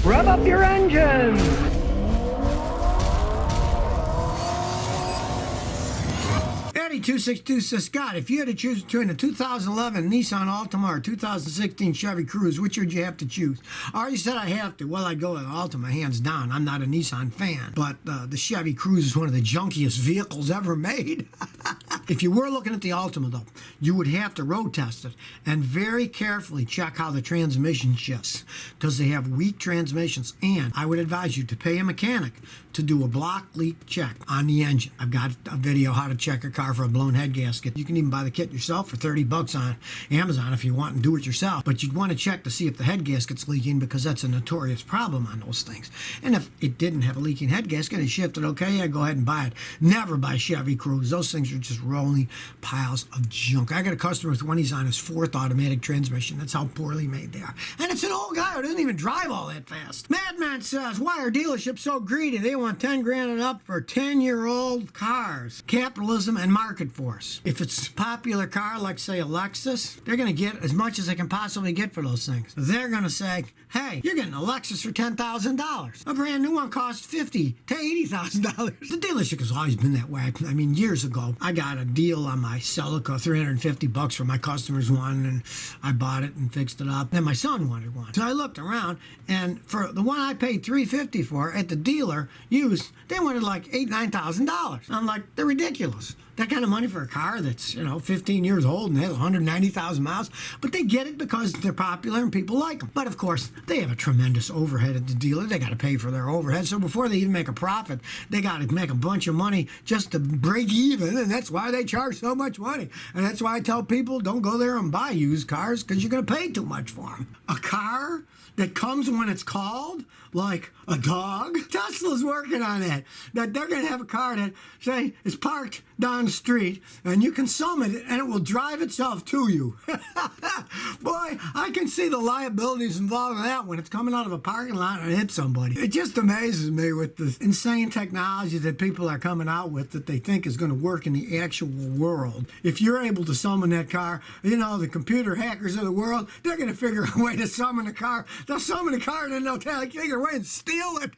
Rev up your engines! Eddie 262 says, Scott, if you had to choose between a 2011 Nissan Altima or 2016 Chevy Cruze, which would you have to choose? I already said I have to. Well, I'd go with Altima, hands down. I'm not a Nissan fan, but the Chevy Cruze is one of the junkiest vehicles ever made. If you were looking at the Altima, though, you would have to road test it and very carefully check how the transmission shifts, because they have weak transmissions, and I would advise you to pay a mechanic to do a block leak check on the engine. I've got a video how to check a car for a blown head gasket. You can even buy the kit yourself for 30 bucks on Amazon if you want and do it yourself. But you'd want to check to see if the head gasket's leaking, because that's a notorious problem on those things. And if it didn't have a leaking head gasket and shifted okay, yeah, go ahead and buy it. Never buy Chevy Cruze. Those things are just rolling piles of junk. I got a customer with one, he's on his 4th automatic transmission. That's how poorly made they are. And it's an old guy who doesn't even drive all that fast. Madman says, why are dealerships so greedy? They want 10 grand and up for 10-year-old cars. Capitalism and market force. If it's a popular car, like say a Lexus, they're going to get as much as they can possibly get for those things. They're going to say, hey, you're getting a Lexus for $10,000. A brand new one costs $50,000 to $80,000. The dealership has always been that way. I mean, years ago, I got a deal on my Celica, $350 for my customers one, and I bought it and fixed it up. Then my son wanted one. So I looked around, and for the one I paid $350 for at the dealer used, they wanted like $8,000, $9,000. I'm like, they're ridiculous. That kind of money for a car that's, 15 years old and has 190,000 miles. But they get it because they're popular and people like them. But of course, they have a tremendous overhead at the dealer. They got to pay for their overhead. So before they even make a profit, they got to make a bunch of money just to break even. And that's why they charge so much money. And that's why I tell people, don't go there and buy used cars, because you're going to pay too much for them. A car that comes when it's called, like a dog. Tesla's working on that. That they're going to have a car that, say, is parked down the street, and you can summon it, and it will drive itself to you. Boy, I can see the liabilities involved in that when it's coming out of a parking lot and hits somebody. It just amazes me with the insane technology that people are coming out with that they think is going to work in the actual world. If you're able to summon that car, the computer hackers of the world, they're going to figure a way to summon the car. They'll summon the car, and then they'll figure a way and steal it.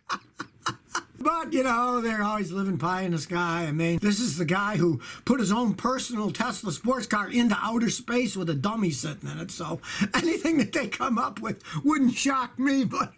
But, they're always living pie in the sky. I mean, this is the guy who put his own personal Tesla sports car into outer space with a dummy sitting in it. So anything that they come up with wouldn't shock me, but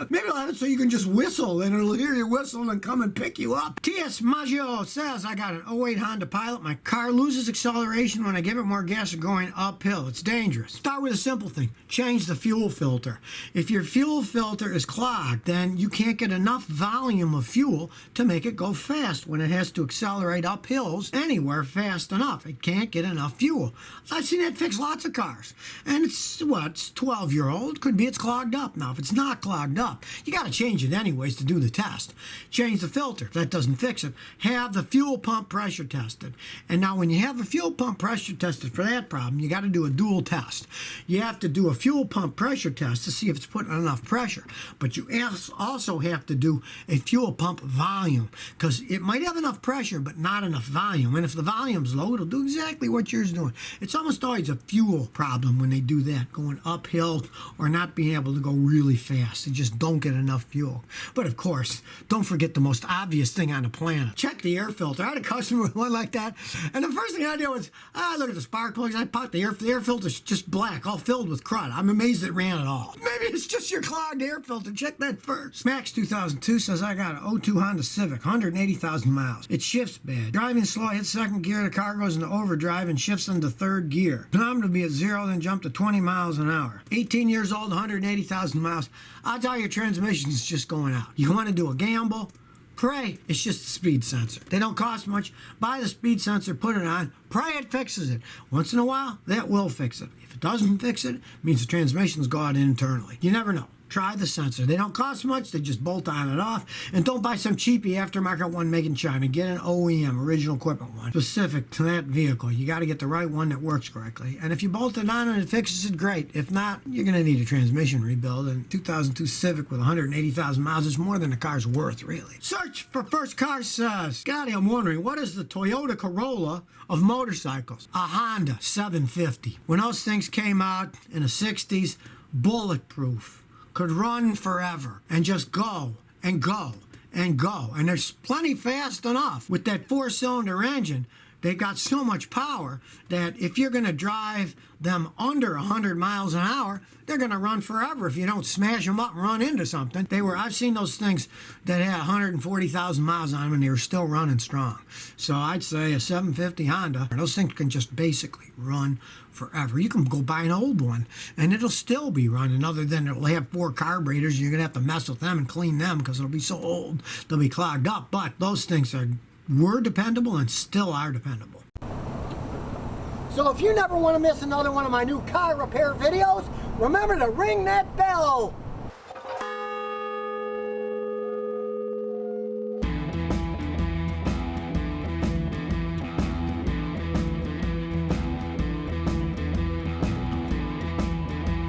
maybe I'll have it so you can just whistle and it'll hear you whistle and come and pick you up. T.S. Maggio says, I got an '08 Honda Pilot. My car loses acceleration when I give it more gas going uphill. It's dangerous. Start with a simple thing. Change the fuel filter. If your fuel filter is clogged, then you can't get enough volume of fuel to make it go fast when it has to accelerate up hills anywhere fast enough. It can't get enough fuel. I've seen that fix lots of cars. And it's 12-year-old. Could be it's clogged up. Now, if it's not clogged up, you got to change it anyways to do the test. Change the filter. If that doesn't fix it, have the fuel pump pressure tested. And now when you have the fuel pump pressure tested for that problem, you got to do a dual test. You have to do a fuel pump pressure test to see if it's putting enough pressure. But you also have to do a fuel pump volume, because it might have enough pressure but not enough volume. And if the volume's low, it'll do exactly what yours is doing. It's almost always a fuel problem when they do that, going uphill or not being able to go really fast. They just don't get enough fuel. But of course, don't forget the most obvious thing on the planet. Check the air filter. I had a customer with one like that, and the first thing I did was, look at the spark plugs. I popped the air filter's just black, all filled with crud. I'm amazed it ran at all. Maybe it's just your clogged air filter. Check that first. Max 2002 says, I got an '02 Honda Civic, 180,000 miles. It shifts bad. Driving slow, hit second gear, the car goes into overdrive and shifts into third gear. Phenomenal to be at 0, then jump to 20 miles an hour. 18 years old, 180,000 miles. Odds are your transmission's just going out. You want to do a gamble? Pray it's just a speed sensor. They don't cost much. Buy the speed sensor, put it on. Pray it fixes it. Once in a while, that will fix it. If it doesn't fix it, it means the transmissions go out internally. You never know. Try the sensor. They don't cost much. They just bolt on and off. And don't buy some cheapy aftermarket one made in China. Get an OEM, original equipment one, specific to that vehicle. You got to get the right one that works correctly. And if you bolt it on and it fixes it, great. If not, you're going to need a transmission rebuild. And 2002 Civic with 180,000 miles is more than the car's worth, really. Search for First Car says, Scotty, I'm wondering, what is the Toyota Corolla of motorcycles? A Honda 750. When those things came out in the 60s, bulletproof. could run forever and just go and go and go. And they're plenty fast enough with that 4-cylinder engine. They got so much power that if you're going to drive them under 100 miles an hour, they're going to run forever if you don't smash them up and run into something. I've seen those things that had 140,000 miles on them and they were still running strong. So I'd say a 750 Honda, those things can just basically run forever. You can go buy an old one and it'll still be running, other than it'll have 4 carburetors. You're going to have to mess with them and clean them because it'll be so old they'll be clogged up. But those things were dependable and still are dependable. So if you never want to miss another one of my new car repair videos, remember to ring that bell.